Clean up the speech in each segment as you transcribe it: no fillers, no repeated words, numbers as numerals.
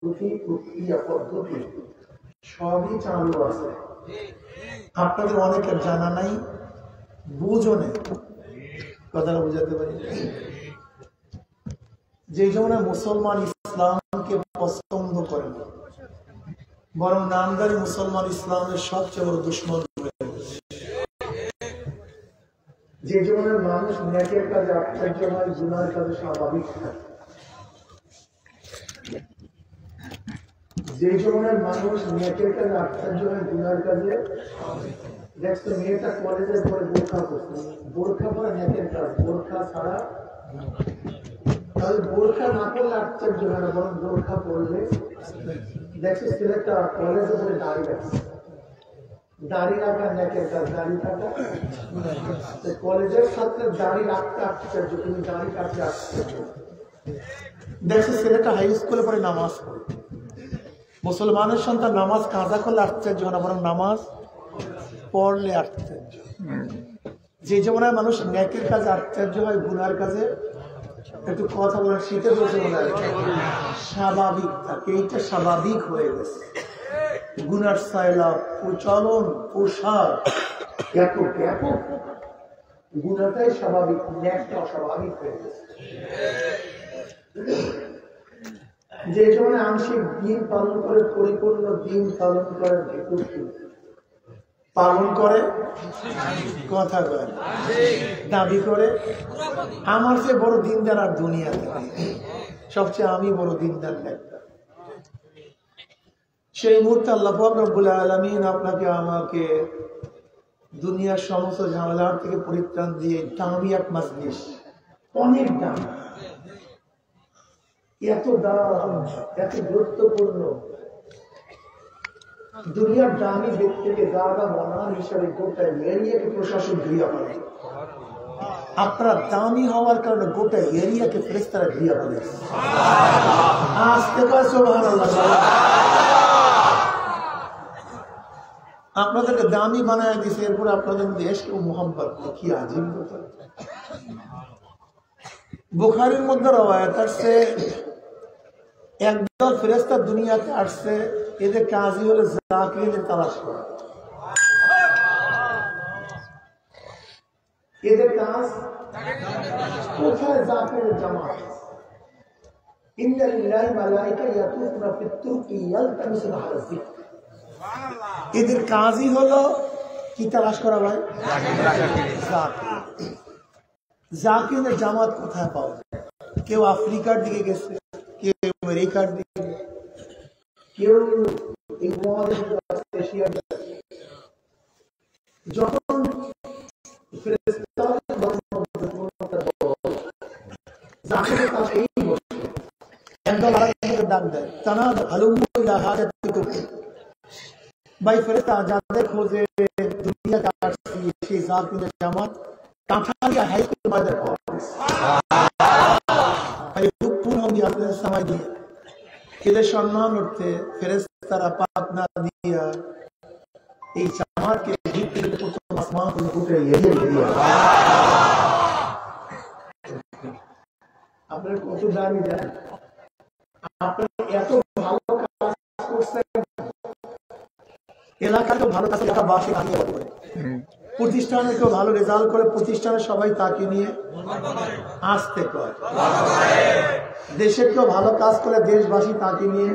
প্রক্রিয়া পদ্ধতি সবই চালু আছে। আপনাদের অনেকের জানা নাই, বুঝো নেই। কথাটা বুঝাতে পারি? যে জন্য মুসলমান ইসলামকে পছন্দ করে না, বরং নামদারি মুসলমান ইসলামের সবচেয়ে বড় দুশ্মন হয়ে গেছে। যে জীবনের মানুষ নেকের কাজে আশ্চর্য হয়, গুনার কাজে স্বাভাবিক থাকে। যে জীবনের মানুষ নেকের কাজে আশ্চর্য হয়, গুনার কাজে, দেখছো মেয়েটা কলেজের পরে বোরখা করছে, বোরখা পরে নেকের কাজ, বোরখা ছাড়া। তাহলে বোরখা না করলে আশ্চর্য হয় না, বরং বোরখা পড়লে। দেখছো ছেলেটা কলেজের পরে দাঁড়িয়ে রাখছে, দাড়ি রাখা নেকের কাজ, দাড়ি কাটা। কলেজের ছাত্রের দাড়ি রাখতে আশ্চর্য, তুমি দাড়ি কাটতে আশ্চর্য। দেখছো ছেলেটা হাই স্কুলে পরে নামাজ পড়ে। মুসলমানের সন্তান নামাজ কাজা করলে আশ্চর্য হয় না, বরং নামাজ পড়লে আশ্চর্য। যে জীবনের মানুষ নেকের কাজে আশ্চর্য হয়, গুনার কাজে একটু কথা বলার শীতে বসে বলে স্বাভাবিক থাকে। এইটা স্বাভাবিক হয়ে গেছে। গুনার সাইলা প্রচলন প্রসার এত ব্যাপক, গুনাটাই স্বাভাবিক, নেকটা অস্বাভাবিক হয়ে গেছে। যে জন্য আংশিক দিন পালন করে, পরিপূর্ণ দিন পালন করে, পালন করে, কথা কয়, দাবি করে আমার যে বড় দিনদার আর দুনিয়াতে সবচেয়ে আমি বড় দিনদার একটা। সেই মুহূর্তে আল্লাহ পাক রব্বুল আলামিন আপনাকে আমাকে দুনিয়ার সমস্ত ঝামেলার থেকে পরিত্রাণ দিয়ে দামি এক মাজলিস, অনেক দাম, এত দাম, এত গুরুত্বপূর্ণ, দুনিয়ার দামি ব্যক্তিকে জায়গা বানান হিসাবে গোটা এরিয়াকে প্রশাসন ঘিরিয়া পড়ে। আপনারা দামি হওয়ার কারণে গোটা এরিয়াকে ফেরেশতারা ঘিরিয়া পড়ে। আসতে পারে সুবহানাল্লাহ। আপনাদেরকে দামি বানায় দিছে, এরপরে আপনাদের দেশকে মোহাম্মত, কি আজীব কথা। বুখারীর মধ্যে রওয়ায়াত আসছে, একদল ফেরেশতা দুনিয়াতে আসছে, এদের কাজই হলো জাকিরদের তালাশ করা। এদের কাজ কোথায় জাকিরের জামাত। ইন্না লিল্লাহি মালাইকা ইয়াতুফুনা ফিত তুরকি ইয়ালতামিসুনা আলা যিকর। এদের কাজই হলো কি তালাশ করা ভাই? জাকিরের জামাত কোথায় পাওয়া যায়? কেউ আফ্রিকার দিকে গেছে, কেউ আমেরিকার দিকে, কেউ এশিয়ার দিকে। যখন ভাই ফেরেশতা যাদের খোঁজে দুনিয়াতে আসছে, সেই জাকিরের জামাত কাঁঠালিয়া হাইস্কুল বাজার পাওয়া গেছে। সময় দিয়ে এদের সম্মান উঠতে ফেরেশতারা পাক না দিয়া এই জামাতকে আসমান উঠে আপনার কত দামি জানেন? আপনার এত ভালো কাজ করছেন, এলাকায় তো ভালো কাজ, এলাকাবাসী প্রতিষ্ঠানে কেউ ভালো রেজাল্ট করে, প্রতিষ্ঠানে সবাই তাকে নিয়ে আসতে কয়। দেশের কেউ ভালো কাজ করে, দেশবাসী তাকে নিয়ে।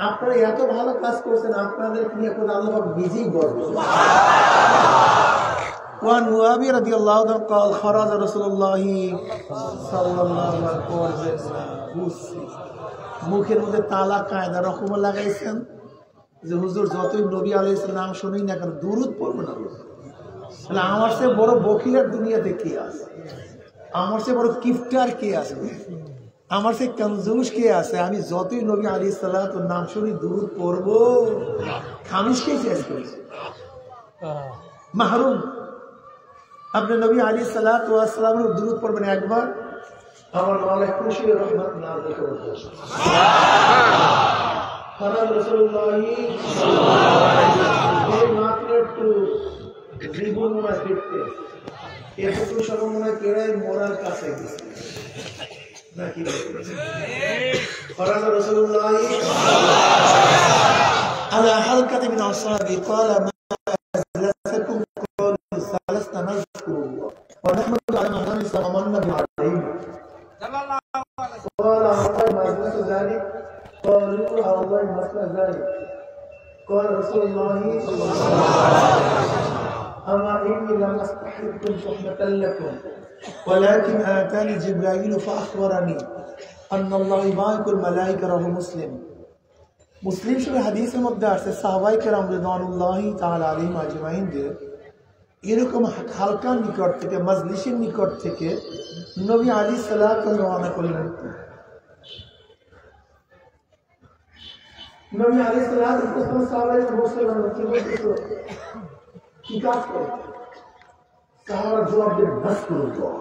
আপনারা এত ভালো কাজ করছেন, আপনাদের নিয়ে আল্লাহ নিজেই গর্ব। وعن معاوية رضي الله عنه قال خرج رسول الله صلى الله عليه وسلم। মুখের মধ্যে তালা কায়দা রকম লাগাইছেন যে হুজুর যতই নবী আলাইহিস সালাম শুনি না কেন দুরূদ পড়বো না। তাহলে আমার চেয়ে বড় বকিলের দুনিয়াতে কি আছে? আমার চেয়ে বড় কিফটার কে আছে? আমার চেয়ে কনজুস কে আছে? আমি যতই নবী আলাইহিস সালাতুর নাম শুনি দুরূদ পড়বো, খামিশকে শেষ করেছি, মাহরুম। আপনি নবী আলাইহিস সালাতু ওয়াস সালামের দুরূদ পড়বেন একবার, আমার মাওলা খুশি রহমত নাযিল করবে। সুবহানাল্লাহ। রাসূলুল্লাহ সাল্লাল্লাহু আলাইহি ওয়াসাল্লাম মাত্র একটু জীবনময় দেখতে একটু সময় কেড়ে মরার কাছে গেছে। নাকি ফরাজা রাসূলুল্লাহ আলা হালকাতি মিন আসহাবি ক্বালা মা আজলাকুম ক্বালু সালাসনা নাযকুরুল্লাহ ওয়া নাহমাদু আলা মা আন'আমা আলাইহিম قال الله مثل ذلك قالوا الله مثل ذلك قال رسول الله صلى الله عليه وسلم أما إني لم أستحبكم صحبة لكم ولكن آتاني جبرائيل فأخبرني أن الله يبارك الملائكة رواه مسلم মুসলিম শরীফ হাদিসের মধ্যে আছে সাহাবায়ে কেরাম রাদিয়াল্লাহু তাআলা আলাইহিম আজমাইনদের এরকম হালকার নিকট থেকে মজলিসের নিকট থেকে নবী আলাইহিস সালাতু রওনা করলেন। নবী আলাইহিস সালাতু সাহাবায়ে মুসলমান কি কাজ করে? সাহাবা জবাব দেন নাসকুরুল্লাহ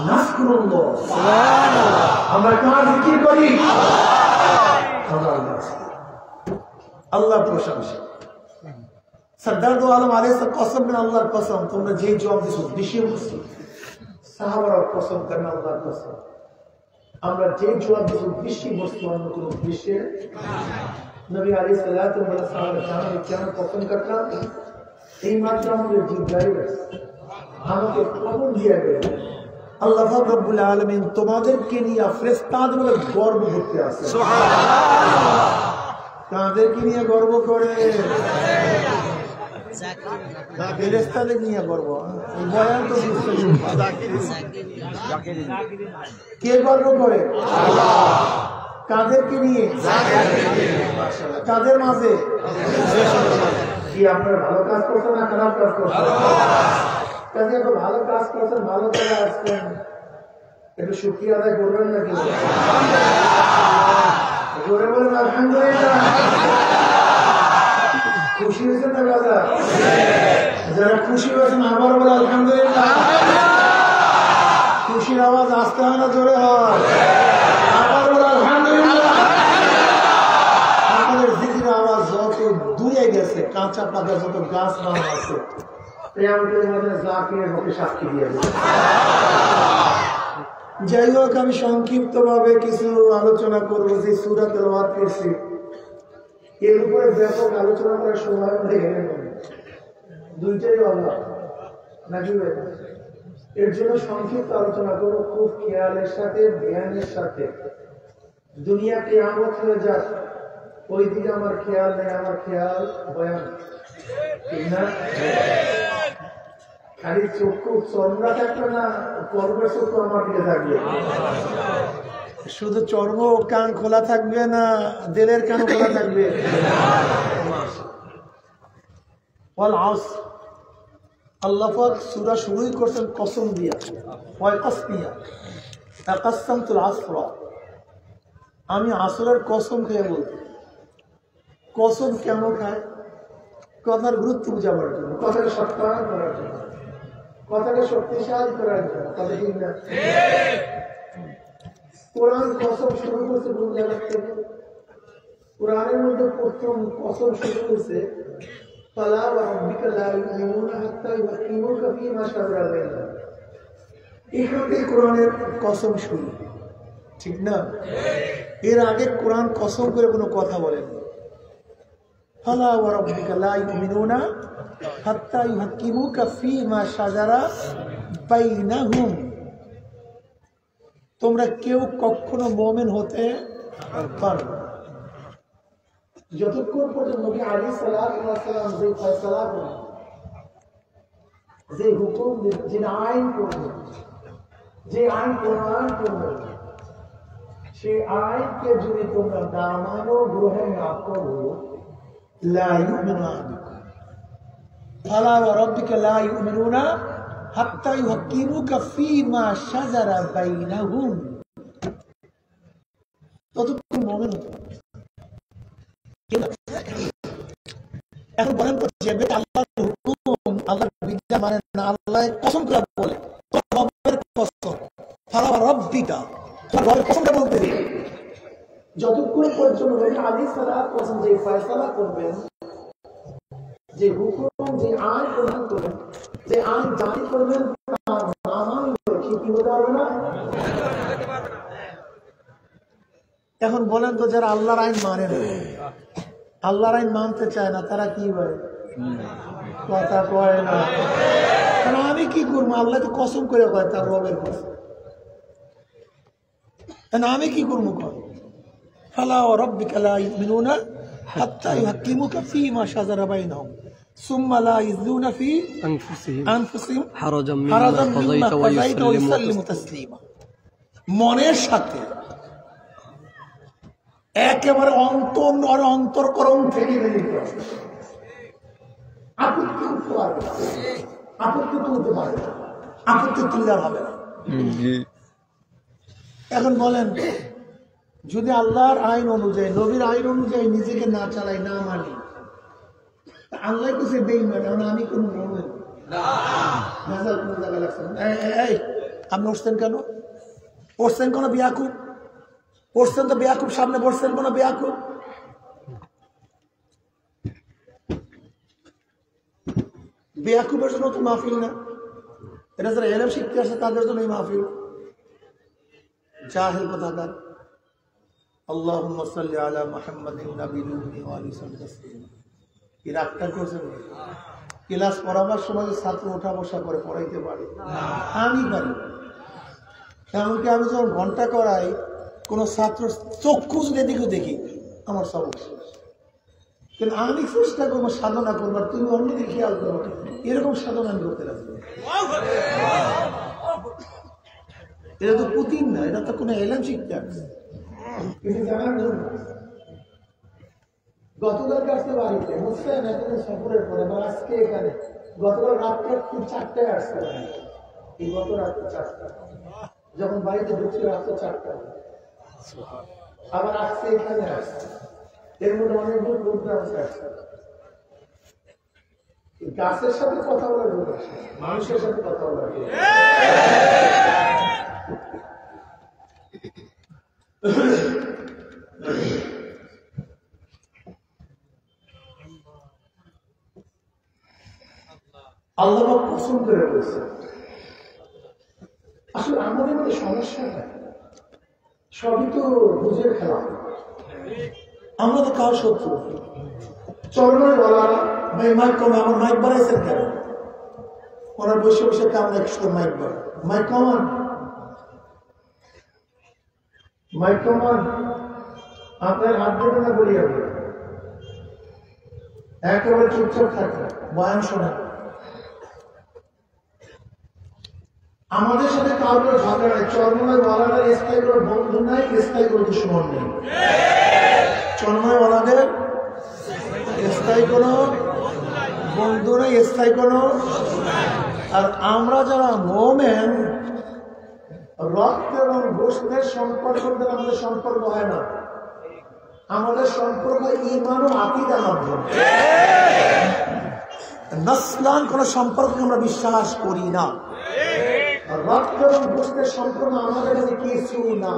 নাসকুরুল্লাহ সুবহানাল্লাহ। আমরা কার জিকির করি? আল্লাহর প্রশংসা। সরদার দো আলম আলাইহিস কসম বিন আল্লাহর কসম, তোমরা যেই জবাব দিছো দেশে বসে সাহাবারা কসম করেন আল্লাহর কসম, আমরা যেই জবাব দিছো দেশে বসে অন্য কোনো দেশে নবী আলাইহিস সালাতু ওয়া সালাম কেন কসম করতাম? এই মাত্র আমাদের জিব্রাইল আমাকে খবর দিয়ে গেল আল্লাহ রাব্বুল আলামিন তোমাদেরকে নিয়ে ফেরেশতাদের মধ্যে গর্ব করতে আছে। সুবহানাল্লাহ। তাদেরকে নিয়ে গর্ব করে, ফেরেশতাদের নিয়ে গর্ব। বয়ান তো কে গর্ব করে? আল্লাহ। কাদেরকে নিয়ে? কাদের মাঝে? কি আপনারা ভালো কাজ করছেন না খারাপ কাজ করছেন? কাজে এত ভালো কাজ করছেন, ভালো করে আসছেন, একটু শুকরিয়া আদায় করবেন নাকি? জোরে বলেন আলহামদুলিল্লাহ। খুশি হয়েছেন না দাদা? যারা খুশি হয়েছেন আবার বলে আলহামদুলিল্লাহ। খুশির আওয়াজ আসতে হয় না জোরে হয়? আবার বলে আলহামদুলিল্লাহ। আমাদের জিকির আওয়াজ যত দূরে গেছে, কাঁচা পাতা যত গাছ বান আছে, সাক্ষী দিয়ে। যাই হোক, আমি সংক্ষিপ্ত ভাবে কিছু আলোচনা করবো। যে সূরা তেলাওয়াত করছি এর উপরে ব্যাপক আলোচনা করার সময় দুইটাই আল্লাহ নাকি? এর জন্য সংক্ষিপ্ত আলোচনা করবো, খুব খেয়ালের সাথে ধ্যানের সাথে। দুনিয়া কিয়ামত হয়ে যাক, ওই দিকে আমার খেয়াল নেই, আমার খেয়াল বয়ান, ঠিক না? খালি চক্ষু চর্মরা থাকবে না, কর্মের চক্ষু আমার দিকে থাকবে। শুধু চর্ম কান খোলা থাকবে না, দিলের কান খোলা থাকবে। আল্লাহ পাক সূরা শুরুই করছেন কসম দিয়া, আমি আসরের কসম খেয়ে বলতে। কসম কেন খায়? কথার গুরুত্ব বুঝাবার জন্য, কথাকে সত্যায়ন করার জন্য, কথাকে শক্তিশালী করার জন্য। কথা ঠিক না? কোরআন কসম শুরু করছে কোন জায়গা থেকে? কোরআনের মধ্যে প্রথম কসম শুরু করছে ফালা ওয়া রাব্বিকা লা ইউমিনুনা হাত্তা ইউহাক্কিমুকা ফীমা শাজারা বাইনাহুম। এখান থেকে কোরআনের কসম শুরু, ঠিক না? এর আগে কোরআন কসম করে কোনো কথা বলেনি। ফালা ওয়া রাব্বিকা লা ইউমিনুনা হাত্তা ইউহাক্কিমুকা ফীমা শাজারা বাইনাহুম। তোমরা কেউ কখনো মুমিন হতে পারবে না যতক্ষণ পর্যন্ত নবী আলাইহিস সালাম যে ফয়সালা করবেন, যে হুকুম দিবেন, যে আইন করবেন, যে আইন প্রণয়ন করবেন, সেই আইনকে যদি তোমরা না মানো, গ্রহণ না করো, লা ইউমিনু আহাদুকুম ফালা ওয়া রাব্বিকা লা ইউমিনুনা হাত্তা ইউহাক্কিমুকা ফীমা শাজারা বাইনাহুম। ততক্ষণ মুমিন হতে পারবে। এখন বলেন তো, যে ব্যক্তি আল্লাহর হুকুম, আল্লাহর বিধান মানে না, আল্লাহ কসম করে বলে, রবের কসম, ফালা ওয়া রাব্বিকা, রবের কসমটা বলতে দিন। যতক্ষণ পর্যন্ত নবী আলাইহিস সালাম কসম যে ফয়সালা করবেন, যে হুকুম যে আইন প্রদান করবেন, যে আইন জারি করবেন তার নাম কি হতে পারবে না। এখন বলেন তো, যারা আল্লাহর আইন মানে না, আল্লাহর আইন মানতে চায় না, তারা কি হয়? কথা কয় না। কারণ আমি কি করবো? আল্লাহ তো কসম করে কয় তার রবের কসম। আমি কি করবো? কয় ফালা ওয়া রাব্বিকা লা ইউমিনুনা হাত্তা ইউহাক্কিমুকা ফীমা শাজারা বাইনাহুম সুম্মা লা ইয়াজিদুনা ফী আনফুসিহিম হারাজাম মিম্মা কাযাইতা ওয়া ইউসাল্লিমু তাসলিমা। মনের সাথে একেবারে অন্তরকরণ থেকে আপত্তি উঠতে পারবে না, আপত্তি তুলতে পারবে না, আপত্তি তুললে হবে না। এখন বলেন, যদি আল্লাহর আইন অনুযায়ী, নবীর আইন অনুযায়ী নিজেকে না চালাই, না মানি, আল্লাহ তো সে বেঈমান। এখন আমি কোন মুমিন না, কোন জায়গায় লাগছে না। আপনি উঠছেন কেন? পড়ছেন কোন বিয়াকুব? পড়ছেন তো বিয়াকুব, সামনে পড়ছেন কোন বিয়াকুব? বিয়াকুবের জন্য তো মাহফিল না, এটা যারা এলেম শিখতে আসে তাদের জন্য এই মাহফিল। জাহেল কোথাকার। আল্লাহুম্মা সাল্লি আলা মুহাম্মাদিন নাবিয়্যিল উম্মি ওয়া আলিহি ওয়াসাল্লাম। কি রাগটা করছেন? ক্লাস পড়াবার সময় ছাত্র ওঠা বসা করে, পড়াইতে পারে? আমি পারি। এমনকি আমি যখন ঘন্টা করাই, কোন ছাত্র চক্ষু যদি এদিকে দেখি, আমার সবক শেষ। কিন্তু আমি চেষ্টা করবো সাধনা করবার, তুমি অন্যদিকে খেয়াল করবো, এরকম সাধনা আমি করতে রাখবো। এটা তো পুতিন না, এটা তো কোনো এলেম শিখতে আসছে। কিন্তু জানার জন্য গতকালকে আসতে বাড়িতে মুসলিম এখানে সফরের পরে, বা আজকে এখানে গতকাল রাত্রে 4টায় আসতে পারি। এই গত রাত্রে 4টা, যখন বাড়িতে ঢুকছে রাত্রে 4টা, আবার আসছে এখানে আসছে। এর মধ্যে অনেকগুলো প্রোগ্রাম আসছে। গাছের সাথে কথা বলার জন্য আসে, মানুষের সাথে কথা বলার জন্য। আল্লাহ পছন্দ করে বলছে, আসলে আমাদের মধ্যে সমস্যা নাই, সবই তো বুঝের খেলা। আমরা তো কার শত্রু? চরমের বলারা ভাই মাইক কমে, আমার মাইক বাড়াইছেন কেন? ওনার বসে বসে কেমন একশো মাইক বাড়া, মাইক কমান, মাইক কমান। আপনার হাত দেবে না বলি, আমি একেবারে চুপচাপ থাকে, বয়ান শোনেন। আমাদের সাথে কাউকে ঝগড়া নেই। চরমনায় ওয়ালাদের স্থায়ী কোনো বন্ধু নাই, স্থায়ী কোনো দুশ্মন নেই। চরমনায় ওয়ালাদের স্থায়ী কোনো বন্ধু নেই, স্থায়ী কোনো। আর আমরা যারা মুমিন, রক্ত এবং গোশতের সম্পর্ক আমাদের সম্পর্ক হয় না, আমাদের সম্পর্ক ঈমান ও আকীদার মাধ্যমে। নাসলান কোন সম্পর্ককে আমরা বিশ্বাস করি না। রক্ত এবং গোশতের সম্পর্ক আমাদের কাছে কিছু না,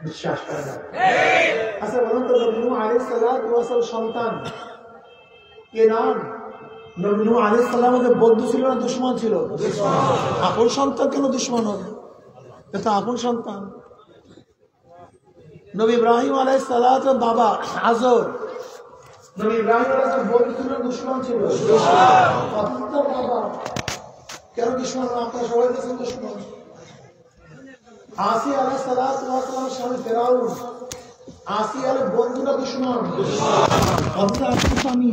বিশ্বাস করে না। আচ্ছা বলুন তো, নবী নূহ আলাইহিস সালাতু ওয়াস সালাম সন্তান কেনান, নবী নূহ আলাইহিস সালামের বন্ধু ছিল না দুশমন ছিল? আপন সন্তান কেন দুশমন হবে? এটা আপন সন্তান। নবী ইব্রাহিম আলাইহিস সালামের বাবা আজর, নবী ইব্রাহিম আলাইহিস সালাম বন্ধু ছিল না দুশমন ছিল? বাবা কেন দুশমন? আপনারা সবাই দেখছেন দুশমন। আসিয়া আলাইহিস সালাতু ওয়াস সালামের স্বামী ফিরাউন, আসিয়ার বন্ধুরা দুশমন, অথচ আপন স্বামী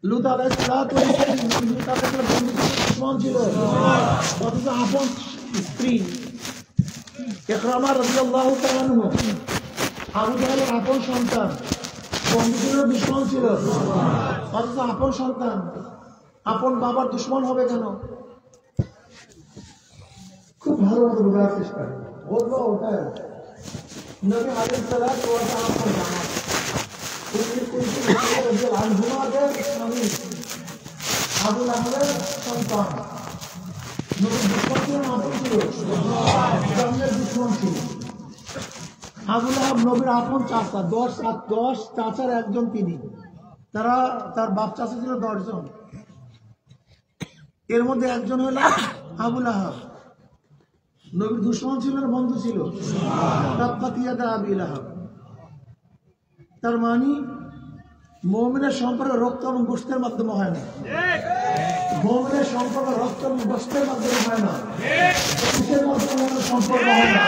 লূত আলাইহিস সালাতু ওয়াস সালামের বন্ধু দুশমন ছিল, অথচ আপন স্ত্রী ইকরামা রাদিয়াল্লাহু তাআলা আনহু, আবু জাহেলের আপন সন্তান, বন্ধুদের দুশমন ছিল, অথচ আপন সন্তান। আপন বাবার দুশমন হবে কেন? খুব ভালো মতো বোঝার চেষ্টা বলবো। ওটাই নবী আলাইহিস সালাতু ওয়াস সালাম স্বামী আবু লাহাবের সন্তান, নবীর দুশমন ছিল, আপন ছিল, জন্মের দুশমন ছিল। আবু লাহাব নবীর আপন চাচা, 10 চাচার একজন তিনি। তারা তার বাপ চাচা ছিল 10 জন। এর মধ্যে একজন হলো আবু লাহাব, নবীর দুশমন ছিল না বন্ধু ছিল? তাব্বাত ইয়াদা আবি লাহাব। তার মানে মুমিনের সম্পর্ক রক্ত এবং গোশতের মাধ্যমে হয় না। মুমিনের সম্পর্ক রক্ত এবং গোশতের মাধ্যমে হয় না, কিসের মাধ্যমে সম্পর্ক হয় না?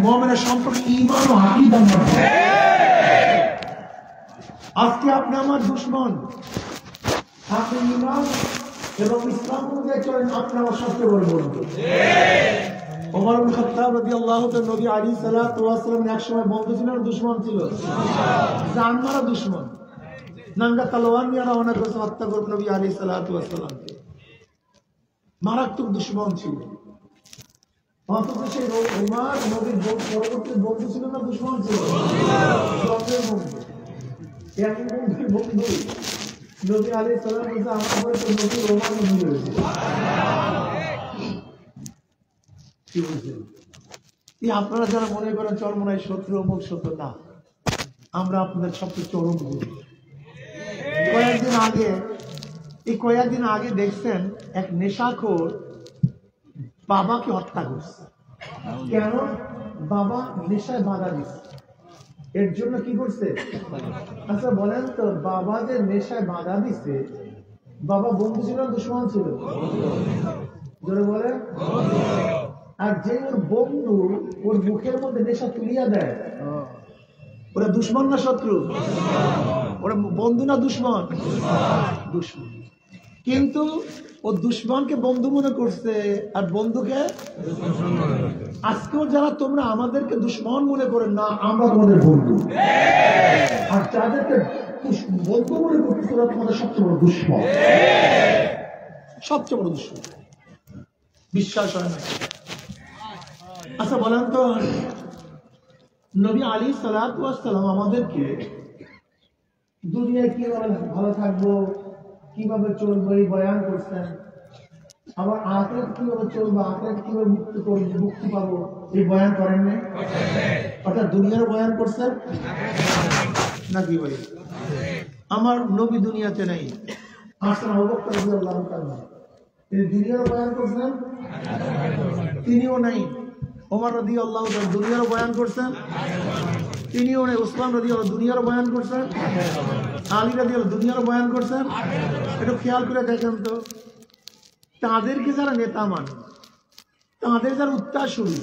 মুমিনের সম্পর্ক ঈমান ও আকীদার মাধ্যমে। আজকে আপনি আমার দুশমন, আপনি ঈমান এবং ইসলাম অনুযায়ী চলেন, আপনি আমার সবচেয়ে বড় বন্ধু। ওমর ইবনে খাত্তাব রাদিয়াল্লাহু তাআলা নবী আলাইহিস সালাতু ওয়াস সালাম এক সময় বন্ধু ছিল না দুশমন ছিল? জান মারা দুশমন, নাঙ্গা তলোয়ার নিয়ে রওনা করেছে হত্যা করবে নবী আলাইহিস সালাতু ওয়াস সালামকে। মারাত্মক দুশমন ছিল। অথচ সেই ওমর নবীর পরবর্তী বন্ধু ছিল না দুশমন ছিল? জবের বন্ধু, এক বন্ধুর বন্ধু নবী আলাইহিস সালাম বলছে আমার তো নবী ওমর নবী হয়েছে। কি বলছেন? আপনারা যারা মনে করেন চরমনাই শত্রু অমুক শত্রু, না, আমরা আপনাদের সবচেয়ে চরম গুরু। কয়েকদিন আগে দেখছেন এক নেশাখোর বাবাকে হত্যা করছে। কেন? বাবা নেশায় বাধা দিচ্ছে। এর জন্য কি করছে? আচ্ছা বলেন তো, বাবা যে নেশায় বাধা দিচ্ছে, বাবা বন্ধু ছিল না দুশমন ছিল? জোরে বলে। আর যে ওর বন্ধু ওর মুখের মধ্যে নেশা তুলিয়া দেয়, ওরা দুশমন না শত্রু? ওরা বন্ধু না দুশমন? দুশমন। কিন্তু ও দুশমনকে বন্ধু মনে করছে আর বন্ধুকে। আজকেও যারা তোমরা আমাদেরকে দুশমন মনে করেন না, আমরা তোমাদের বন্ধু। আর যাদেরকে বন্ধু মনে করতেছে ওরা তোমাদের সবচেয়ে বড় দুশমন, সবচেয়ে বড় দুশমন। বিশ্বাস হয় না? আচ্ছা বলেন তো, নবী আলাইহিস সালাতু ওয়াস সালাম আমাদেরকে দুনিয়ায় কিভাবে ভালো থাকবো, কিভাবে চলবো এই বয়ান করছেন। আবার আখিরাত কিভাবে চলবো, আখিরাত কিভাবে মুক্তি পাবো এই বয়ান করেন না? অর্থাৎ দুনিয়ার বয়ান করছেন নাকি ভাই? আমার নবী দুনিয়াতে নাই, আসেন আবু বকর রাদিয়াল্লাহু তাআলা, তিনি দুনিয়ার বয়ান করছেন? তিনিও নাই। ওমর রাদিয়াল্লাহু তাআলা দুনিয়ার বয়ান করছেন? তিনিও নাই। উসমান রাদিয়াল্লাহু দুনিয়ার বয়ান করছেন? আলী রাদিয়াল্লাহু দুনিয়ার বয়ান করছেন? একটু খেয়াল করে দেখেন তো, তাদেরকে যারা নেতা মানে, তাদের যারা উত্তরসূরি,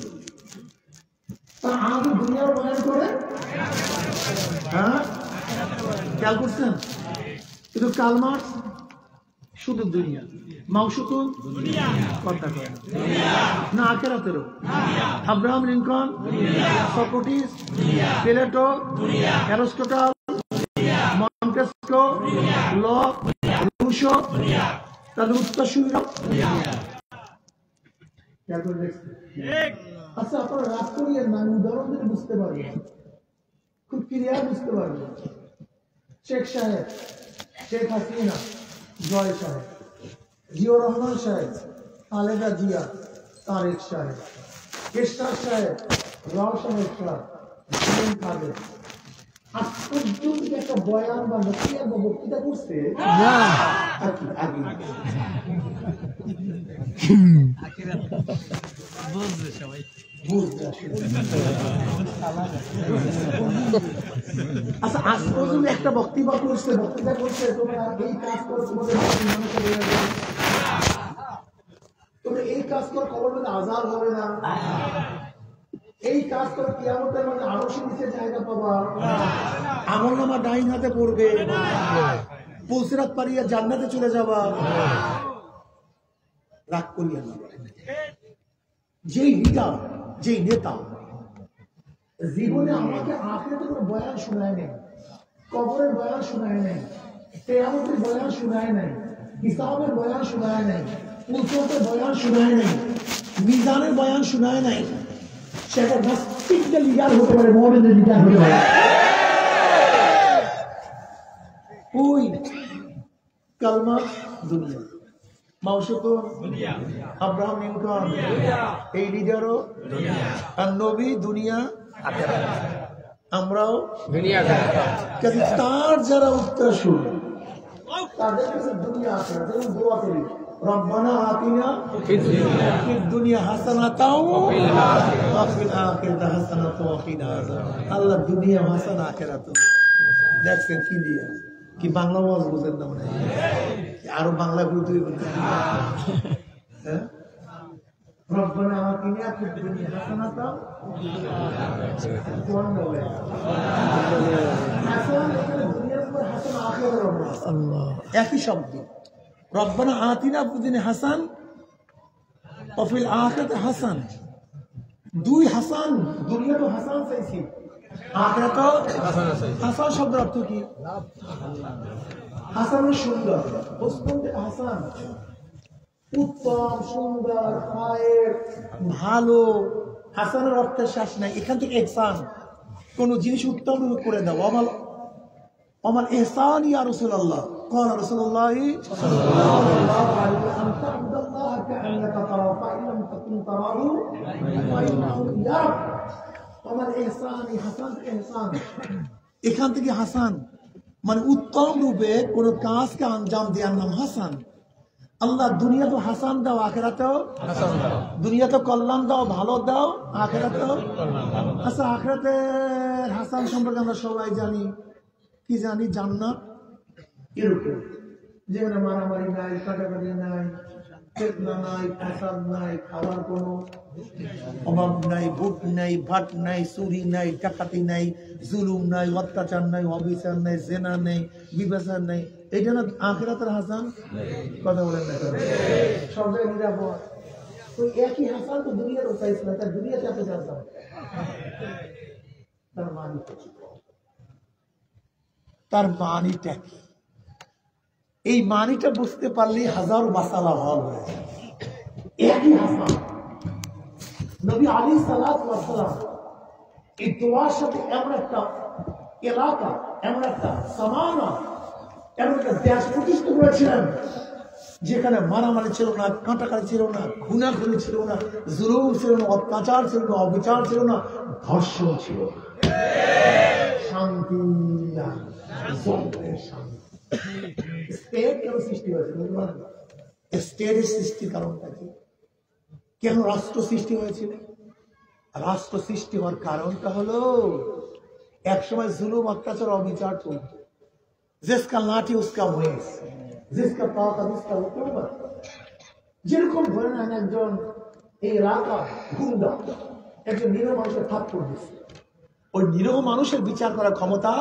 তারা আগে দুনিয়ার বয়ান করে। হ্যাঁ, খেয়াল করছেন? কিন্তু কার্ল মার্কস শুধু দুনিয়া, মাউসুতুন কথা কয় না, আখেরাতেরও। Abraham Lincoln, Socrates, Plato, Aristotle, Montesquieu, Locke, Rousseau, তাদের উত্তরসূরিরা। আচ্ছা আপনারা রাগ করিয়েন না, উদাহরণ দিলে বুঝতে পারবেন, খুব ক্লিয়ার বুঝতে পারবেন। শেখ সাহেব, শেখ হাসিনা, জয় সাহেব, জিয়াউর রহমান সাহেব, খালেদা জিয়া, তারেক সাহেব, কেশর সাহেব, রাও সাহেব সাহেব, কাদের আজ পর্যন্ত একটা বয়ান বা নসিহত বা বক্তৃতা করছে আচ্ছা, আজ পর্যন্ত একটা বক্তৃতা করছে তোমরা এই কাজ করো, তোমাদের তোমরা এই কাজ করো, খবর মধ্যে আজাদ হবে না, এই কাজ করে কিয়ামতের মধ্যে আরো নিচে জায়গা পাবা, আমলনামা ডাইন হাতে পড়বে, পুলসিরাত পারিয়া জান্নাতে চলে যাবা। রাগ করিয়া না। যেই লিডার, যেই নেতা জীবনে আমাকে আখিরাতের কোনো বয়ান শোনায় নাই, কবরের বয়ান শোনায় নাই, কিয়ামতের বয়ান শোনায় নাই, হিসাবের বয়ান শোনায় নাই, পুলসিরাতের বয়ান শোনায় নাই, মিজানের বয়ান শোনায় নাই, সেটা নাস্তিকদের লিডার হতে পারে, মুমিনদের লিডার হতে পারে। ওই কালমা দুনিয়া, মাউসুতুন দুনিয়া, আব্রাহাম লিঙ্কন এই লিডারও দুনিয়া, আর নবী দুনিয়া আখিরাত। আমরাও কাজে তার যারা উত্তরসূরি তাদের কাছে দুনিয়া আখিরাত যেমন দোয়া করি রব্বানা আতিনা ফিদ দুনিয়া হাসানাতাও ওয়া ফিল আখিরাতি হাসানাতাও ওয়া কিনা আযাব। আল্লাহ দুনিয়া হাসানা আখিরাত দেখছেন কি দিয়া কি বাংলা ওয়াজ বুঝেন না মানে আরো বাংলা বলতে হ্যাঁ রব্বানা আতিনা ফিদ দুনিয়া হাসানাতাও কোন বলে হাসানা দুনিয়ার উপর হাসানা আখিরাতের উপর আল্লাহ একই শব্দ রব্বানা আতিনা ফিদ দুনিয়া হাসান ওয়া ফিল আখিরাতি হাসান দুই হাসান দুনিয়া তো হাসান চাইছি আখিরাত হাসান শব্দের অর্থ কি হাসান সুন্দর বস্তুতে হাসান উত্তম সুন্দর খায়ের ভালো হাসানের অর্থের শেষ নাই এখান থেকে ইহসান কোন জিনিস উত্তম রূপে করে দাও আমার ইহসান ইয়া রাসূলুল্লাহ قال رسول الله صلى الله عليه وسلم أن تعبد الله كأنك تراه فإن لم تكن تراه فإنه يراك আমার ইহসান হাসান ইহসান এখান থেকে হাসান মানে উত্তম রূপে কোন কাজকে আঞ্জাম দেওয়ার নাম হাসান। আল্লাহ দুনিয়া তো হাসান দাও আখিরাতেও হাসান দাও দুনিয়া তো কল্যাণ দাও ভালো দাও আখিরাতেও আচ্ছা আখিরাতের হাসান সম্পর্কে আমরা সবাই জানি কি জানি জান্নাত এরকম যেখানে মারামারি নাই কাটাকাটি নাই ফিতনা নাই ফাসাদ নাই খাওয়ার কোনো অভাব নাই ভোট নাই ভাট নাই চুরি নাই ডাকাতি নাই জুলুম নাই অত্যাচার নাই অবিচার নাই জেনা নেই বিবেচার নেই এইটা না আখিরাতের হাসান কথা বলেন না সব জায়গায় নিরাপদ ওই একই হাসান তো দুনিয়ার চাইছে না তার দুনিয়াতে এত জানতাম তার মানিটা কি এই মানিটা বুঝতে পারলে হাজারো মাসালা হল হয়ে যায় একই হাসান নবী আলাইহিস সালাতু ওয়াস সালাম এই দোয়ার সাথে এমন একটা এলাকা এমন একটা সামানা এমন একটা দেশ প্রতিষ্ঠা করেছিলেন যেখানে মারামারি ছিল না কাটাকাটি ছিল না খুনাখুনি ছিল না জুলুম ছিল না অত্যাচার ছিল না অবিচার ছিল না ধর্ষণ ছিল শান্তি শান্তি স্টেট কেন সৃষ্টি হয়েছে স্টেটের সৃষ্টির কারণটা কি কেন রাষ্ট্র সৃষ্টি হয়েছিল রাষ্ট্র সৃষ্টি হওয়ার কারণটা হলো একসময় জুলুম অত্যাচার অবিচার চলত जिसका लाठी उसका भैंस जिसका पाका उसका हुकूमत যেরকম ধরে নেন একজন এই এলাকা গুন্ডা একজন নিরহ মানুষের থাপ্পড় দিচ্ছে ওই নিরহ মানুষের বিচার করার ক্ষমতা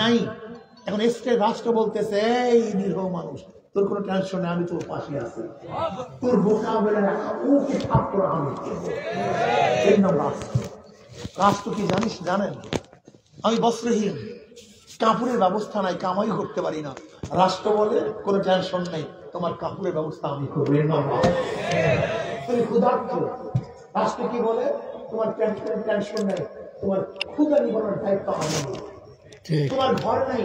নাই এখন স্টেট রাষ্ট্র বলতেছে এই নিরহ মানুষ তোর কোনো টেনশন নেই আমি তোর পাশে আছি তোর মোকাবেলায় ওকে থাপ্পড় আমি এর নাম রাষ্ট্র রাষ্ট্র কি জানেন আমি বস্ত্রহীন কাপড়ের ব্যবস্থা নাই কামাই করতে পারি না রাষ্ট্র বলে কোনো টেনশন নেই তোমার কাপড়ের ব্যবস্থা আমি করবো তুমি ক্ষুধার্ত রাষ্ট্র কি বলে তোমার টেনশন নেই তোমার ক্ষুধা নিবারণের দায়িত্ব আমি তোমার ঘর নেই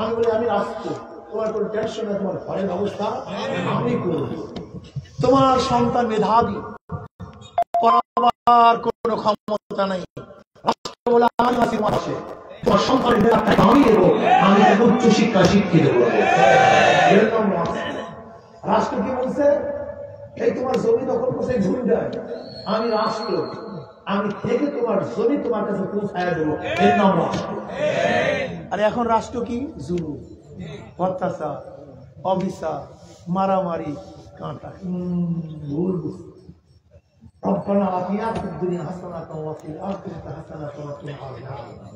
আমি বলি আমি রাষ্ট্র তোমার কোনো টেনশন নেই তোমার ঘরের ব্যবস্থা আমি করব তোমার সন্তান মেধাবী পড়াবার কোনো ক্ষমতা নেই রাষ্ট্র বলে আমি আছি মাসে তোমার সন্তানের মেধাটাকে আমি দেবো আমি উচ্চ শিক্ষা শিক্ষিত দেবো রাষ্ট্র কি বলছে এই তোমার জমি দখল করছে গুন্ডায় আমি রাষ্ট্র আমি থেকে তোমার জমি তোমার কাছে পৌঁছায় দেবো এর নাম রাষ্ট্র আর এখন রাষ্ট্র কি জুলুম অত্যাচার অবিচার মারামারি কাঁটা ভুল বুঝছে রব্বানা আতিনা ফিদ দুনিয়া হাসানাতাও ওয়া ফিল আখিরাতি হাসানাতাও ওয়া কিনা আযাবান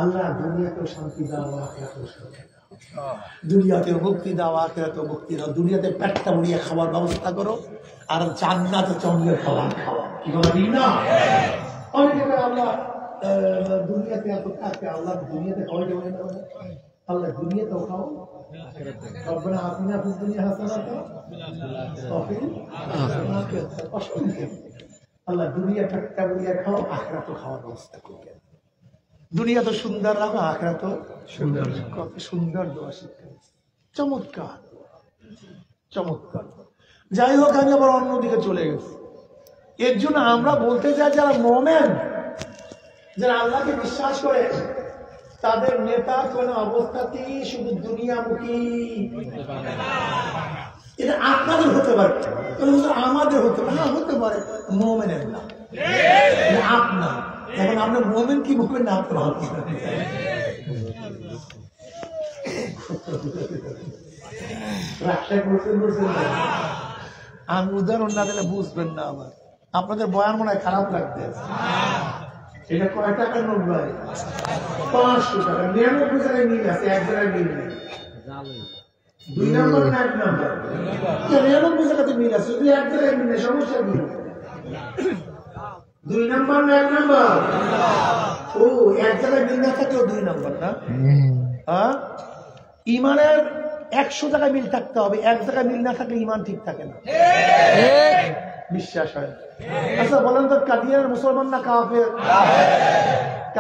আল্লাহ দুনিয়াতেও শান্তি দাও আখিরাতেও শান্তি দাও দুনিয়াতেও মুক্তি দাও আখিরাতেও মুক্তি দাও দুনিয়াতে পেটটা ভরিয়ে খাবার ব্যবস্থা করো আর জান্নাতে চন্দ্রের খাবার খাওয়া কি বলি না অনেকে আল্লাহ দুনিয়াতে এত থাকে আল্লাহ দুনিয়াতে খাওয়াইতে পারে না আল্লাহ দুনিয়াতেও খাও রব্বানা আতিনা ফিদ দুনিয়া হাসানাতাও ওয়া ফিল আখিরাতি আল্লাহ দুনিয়া পেটটা ভরিয়ে খাও আখিরাতেও খাওয়ার ব্যবস্থা করবে দুনিয়া তো সুন্দর রাখো আখিরাত তো সুন্দর কত সুন্দর দোয়া শিক্ষা চমৎকার চমৎকার যাই হোক আমি আবার অন্যদিকে চলে গেছি এর জন্য আমরা বলতে চাই যারা মোমেন যারা আল্লাহকে বিশ্বাস করে তাদের নেতা কোন অবস্থাতেই শুধু দুনিয়ামুখী। এটা আপনাদের হতে পারে, আমাদের হতে পারে, না হতে পারে মুমিনের না আপনার। এখন আপনার মুমিন কি মুমিন না আপনার আমি উদাহরণ না দিলে বুঝবেন না। আবার আপনাদের বয়ান মনে হয় খারাপ লাগতে। এটা কয় টাকার নোট ভাই? 500 টাকা। 99 জায়গায় মিল আছে, এক জায়গায় মিল নেই। 2 নম্বর না 1 নম্বর? 99 জায়গাতে মিল আছে, যদি এক জায়গায় মিল নেই সমস্যা কি? 2 নম্বর না 1 নম্বর? ও, এক জায়গায় মিল না থাকলেও 2 নম্বর না? ইমানের 100 জায়গায় মিল থাকতে হবে, এক জায়গায় মিল না থাকলে ইমান ঠিক থাকে না, বিশ্বাস হয়। আচ্ছা বলেন তো, কাদিয়ানের মুসলমান না কাফের?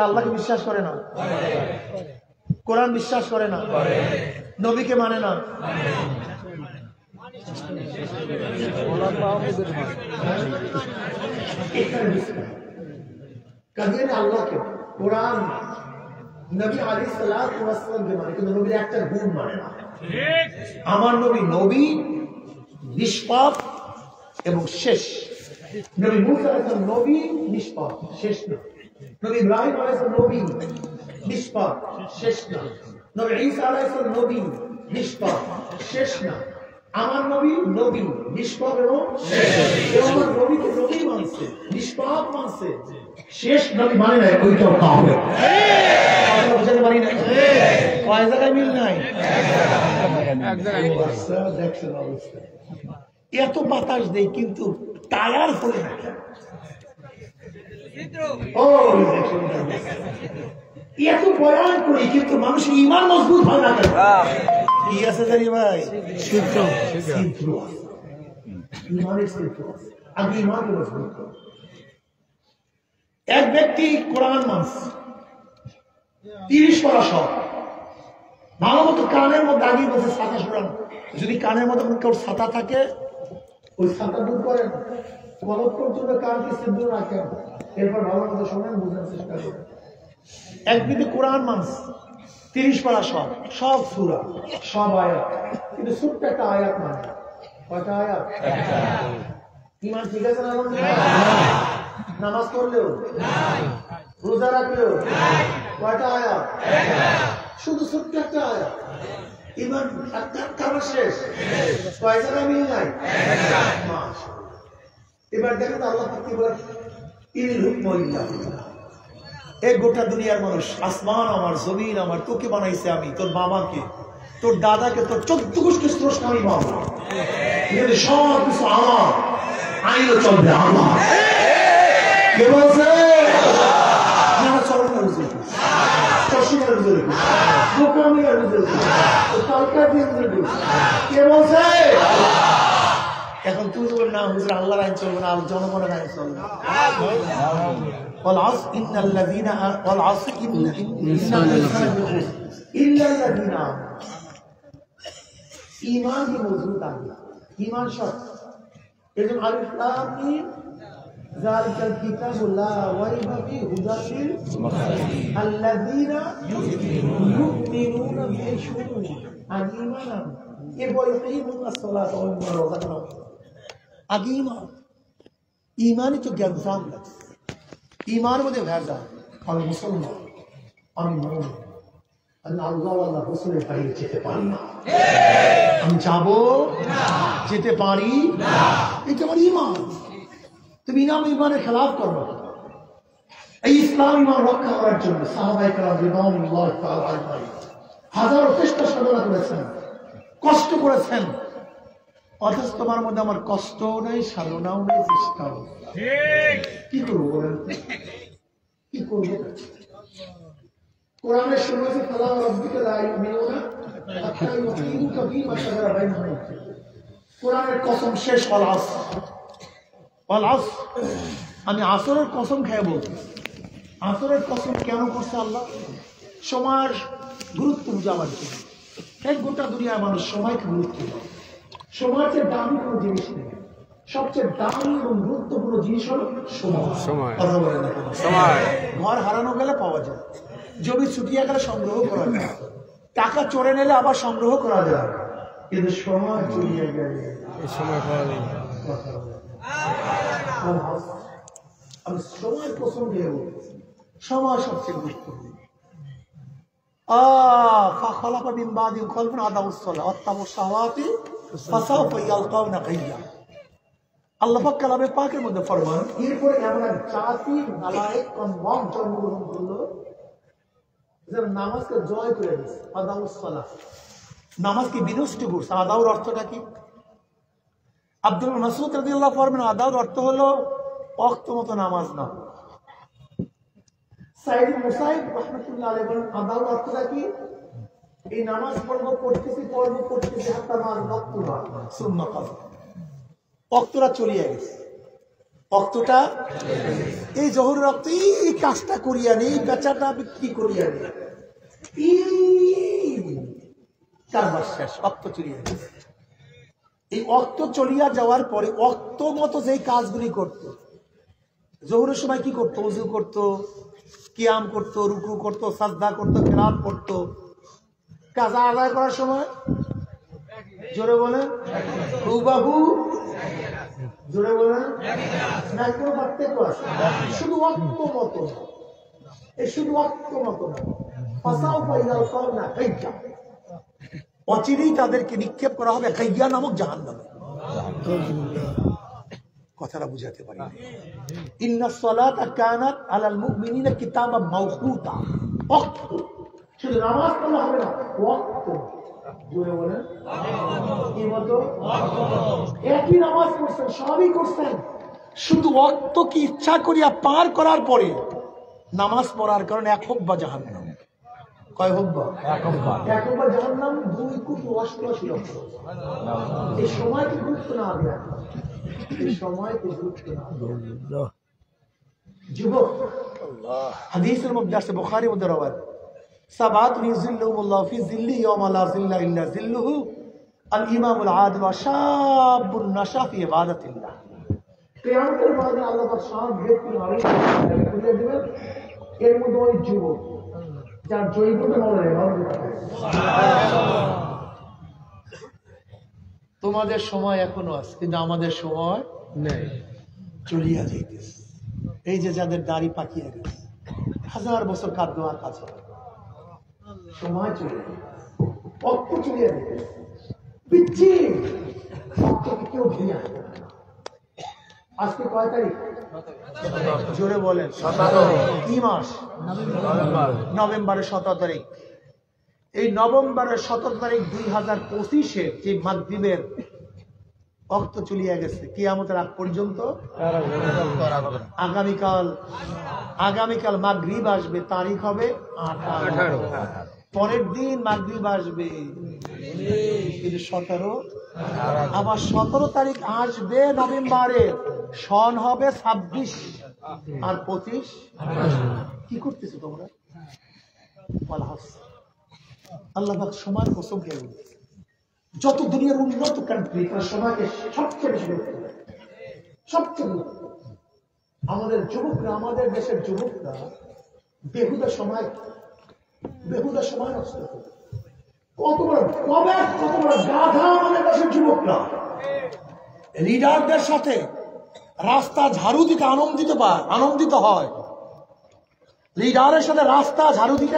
আল্লাহকে বিশ্বাস করে না, কোরআন বিশ্বাস করে না, নবীকে মানে না, কাদিয়ানি আল্লাহকে, কোরআন, নবী আলাইহিস সালাতু ওয়াস সালামকে মানে, কিন্তু নবীর একটা গুণ মানে না। আমার নবী নবী, নিষ্পাপ এবং শেষ। নবী মূসা আলাইহিস সালাম নবী, নিষ্পাপ, শেষ না। নবী ইব্রাহিম আলাইহিস সালাম নবী, নিষ্পাপ, শেষ না। নবী ঈসা আলাইহিস সালাম নবী, নিষ্পাপ, শেষ না। আমার নবী নবী, নিষ্পাপ এবং শেষ। আমার নবীকে নবী মানছে, নিষ্পাপ মানছে, শেষ নবী মানে নাই, ওইটাও কাফের। মানি নাই, কয় জায়গায় মিল নাই? এত বাতাস দেয় কিন্তু টায়ার হলে না। এত বয়ান করি কিন্তু মানুষের ইমান মজবুত হয় না কেন? কি আছে জানি ভাই, আমি ইমানকে মজবুত করি। এক ব্যক্তি কোরআন মানছে, 30 পারা সব ভালো মতো কানের মধ্যে আগেই বলছে ছাতা সরান। যদি কানের মধ্যে কেউ ছাতা থাকে, ওই ছাতা দূর করেন, কলম পর্যন্ত কানকে সিদ্ধ রাখেন, এরপর ভালো মতো শোনেন, বোঝার চেষ্টা করেন। একদিকে কোরআন মানছে, 30 পারা সব, সব সূরা, সব আয়াত, কিন্তু ছোট্ট একটা আয়াত মানে। কয়টা আয়াত? ইমান ঠিক আছে না? নামাজ পড়লেও, রোজা রাখলেও কয়টা আয়াত? শুধু ছোট্ট একটা আয়াত। ইমান কারণ শেষ, কয় জায়গায় মিল নাই। এবার দেখেন আল্লাহ কি বলে, ইনিল হুকমু ইল্লা লিল্লাহ। এই গোটা দুনিয়ার মানুষ, আসমান আমার, জমিন আমার, তোকে বানাইছে আমি, তোর বাবাকে, তোর দাদাকে, তোর 14 গোষ্ঠী স্রষ্টা আমি বাবা। সব কিছু আমার, আইনও চলবে আমার। কে বলছে? এখন তুই বল না হুজুর আল্লাহর আইন চলবে না, জনগণের আইন চলবে। ইমান মজবুত আগে, ইমান সব। এরকম আলিফ লাম মিম যালিকাল কিতাবু লা রাইবা ফীহি হুদাল লিল আল্লাযীনা ইউমিনুনা বিল-গুয়ুব ঈমানান ওয়া ইউকিমুনাস সালাতা ওয়া মিম্মা রাযাকনাহুম। আগে ঈমান, ঈমানই তো জ্ঞান। ঈমানের মধ্যে ভেজা, আমি মুসলমান, আমি মুমিন, আমি আল্লাহ ওয়াল্লাহ রাসূলের বাইরে যেতে পারি না, আমি যাব না, যেতে পারি না। এটা আমার ঈমান। তুমি ইমানের খেলাফ করবে। এই ইসলাম ইমান রক্ষা করার জন্য সাহাবায়ে কেরাম রিদওয়ানুল্লাহ তাআলা আলাইহিম হাজারো চেষ্টা সাধনা করেছেন, কষ্ট করেছেন। অথচ তোমার মধ্যে আমার কষ্টও নেই, সাধনাও নেই, চেষ্টাও নেই। কি করবো বলেন? কি করবো? কোরআনের শুরু হয়েছে ফালা রাব্বিকা লা ইউমিনুনা হাত্তা ইউকিমুকা ফীমা শাজারা বাইনাহুম। কোরআনের কসম শেষ, ওয়াল আসর, ওয়াল আসর। আমি আসরের কসম খেয়ে বলছি। আসরের কসম কেন করছে আল্লাহ? সময়ের গুরুত্ব বুঝাবার জন্য। এক গোটা দুনিয়ার মানুষ সময়কে গুরুত্ব দেয়। সময়ের চেয়ে দামি কোনো জিনিস নেই। সবচেয়ে দামি এবং গুরুত্বপূর্ণ জিনিস হলো সময়। ঘর হারানো গেলে পাওয়া যায়, জমি ছুটিয়ে গেলে সংগ্রহ করা যায়, টাকা চোরে নিলে আবার সংগ্রহ করা যায়, কিন্তু সময় চলিয়ে গেলে সময় পাওয়া যায়। আমি সময়ের পছন্দ দিয়ে বলতেছি, সময় সবচেয়ে গুরুত্বপূর্ণ। আল্লাহ পাক কালামে পাকের মধ্যে ফরমান, এরপরে এমন এক জাতি নালায়েক কমওয়াম জন্মগ্রহণ করলো যারা নামাজকে জয় করে দিচ্ছে। আদাউস সালাহ, নামাজকে বিনষ্ট করছে। আদাউর অর্থটা কি? আব্দুল মাসউদ রাদিয়াল্লাহু ফরমান, আদাউর অর্থ হলো ওয়াক্ত মতো নামাজ না। সাইদ মুসাইব রাহমাতুল্লাহ আলাইহি বলেন, আদাউর অর্থটা কি? এই নামাজ পড়তেছি হাত্তা নামাজ ওয়াক্তুহা সুম্মা কাযা, ওয়াক্তটা চলিয়ে গেছে, ওয়াক্তটা এই জোহরের ওয়াক্ত, এই কাজটা করিয়া নেই, বেচাটা বিক্রি করিয়া নেই, কারবার শেষ, ওয়াক্ত চলিয়ে গেছে। এই ওয়াক্ত চলিয়া যাওয়ার পরে ওয়াক্ত মতো যেই কাজগুলি করতো, জোহরের সময় কি করতো? ওযু করতো, কিয়াম করতো, রুকু করতো, সাজদা করতো, কিরাত করতো। কাজা আদায় করার সময় জোরে বলেন হুবাহু, জোরে বলেন না, কোনো পার্থক্য আছে? শুধু ওয়াক্ত মতো, এই শুধু ওয়াক্ত মতো না, অচিরেই তাদেরকে নিক্ষেপ করা হবে গাইয়া নামক জাহান্নামে। কথাটা বুঝাতে পারি। ইন্নাস সালাতা কানাত আলাল মুমিনিনা কিতাবাম মাওকুতা, ওয়াক্ত, শুধু নামাজ পড়লে হবে না, ওয়াক্ত। জোরে বলেন কি মতো? একই নামাজ পড়ছেন, সবই করছেন, শুধু ওয়াক্ত কি ইচ্ছা করিয়া পার করার পরে নামাজ পড়ার কারণে এক হুব্বা জাহান্নাম। কয় হুব্বা? এক হুব্বা জাহান্নাম, 2 কোটি 88 লক্ষ। এই সময়কে গুরুত্ব না দেয়া, এই সময়কে গুরুত্ব না দেয়া। যুবক, হাদিসের মধ্যে আছে, বুখারীর মধ্যে রওয়ায়াত, সাবাতুন ইযিল্লুহুমুল্লাহু ফি যিল্লিহি ইয়াওমা লা যিল্লা ইল্লা যিল্লুহু, আল ইমামুল আদিল ওয়া শাবুন নাশা ফি ইবাদাতিল্লাহ। কিয়ামতের মাঠে আল্লাহ পাক সব ব্যক্তি খুলে দিবেন, এর মধ্যে ওই যুবক যার জৈবতা মনে তোমাদের সময় এখনো আছে, কিন্তু আমাদের সময় নেই, চলিয়া যাইতেছে। এই যে যাদের দাড়ি পাকিয়ে গেছে, 1000 বছর কাঁদলো আর কাছে, সময় চলে গেছে, অক্ত চলিয়া যাইতেছে, পিচ্ছি অক্তকে কেউ ঘিরে আসবে। আজকে কয় তারিখ? জোরে বলেন। কি মাস? নভেম্বরের 17 তারিখ। এই নভেম্বরের 17 তারিখ 2025-এ যে মাগরিবের ওয়াক্ত চলিয়া গেছে, কিয়ামতের আগ পর্যন্ত আগামীকাল মাগরিব আসবে, তারিখ হবে 18, পরের দিন মাগরিব আসবে, কিন্তু 17, আবার 17 তারিখ আসবে নভেম্বরে, সন হবে 26 আর 25। কি করতেছো তোমরা? আল্লাহ পাক সময়ের কসম খেয়ে বলতেছে, যত দুনিয়ার উন্নত কান্ট্রি তার সময়কে সবচেয়ে বেশি গুরুত্ব দেয়, সবচেয়ে গুরুত্ব। আমাদের যুবকরা, আমাদের দেশের যুবকরা বেহুদা সময় নষ্ট করে। কত বড় গাধা আমাদের দেশের যুবকরা! লিডারদের সাথে রাস্তা ঝাড়ু দিতে আনন্দিত হয়, লিডারের সাথে রাস্তা ঝাড়ু দিতে